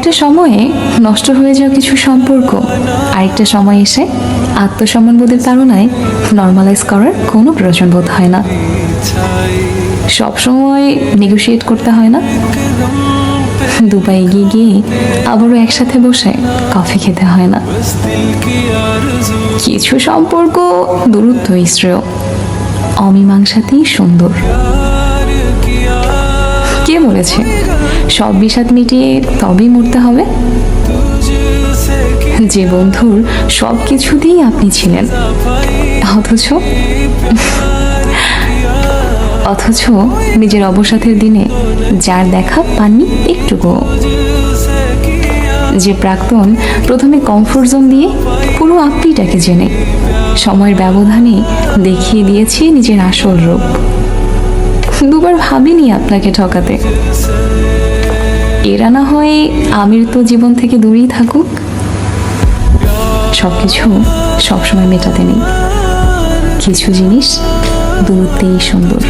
একটা সময়ে নষ্ট হয়ে যাওয়া কিছু সম্পর্ক আরেকটা সময় এসে আত্মসম্মানবোধের তাড়নায় নর্মালাইজ করার কোনো প্রয়োজন বোধ হয় না। সবসময় নেগোশিয়েট করতে হয় না। দুবাই এগিয়ে গিয়ে আবারও একসাথে বসে কফি খেতে হয় না। কিছু সম্পর্ক দূরত্বই শ্রেয়, অমীমাংসাতেই সুন্দর। কে বলেছে সব বিষাদ মিটিয়ে তবেই মরতে হবে? যে বন্ধুর সব কিছুতেই আপনি ছিলেন, অথচ নিজের অবসাদের দিনে যার দেখা পাননি একটুকু। যে প্রাক্তন প্রথমে কমফোর্ট জোন দিয়ে পুরো আপনিটাকে জেনে সময়ের ব্যবধানে দেখিয়ে দিয়েছি নিজের আসল রূপ। দুবার ভাবিনি আপনাকে ঠকাতে। এরা না হয় আমির তো জীবন থেকে দূরেই থাকুক, সবকিছু সবসময় মেটাতে নেই। কিছু জিনিস দূরত্বেই সুন্দর।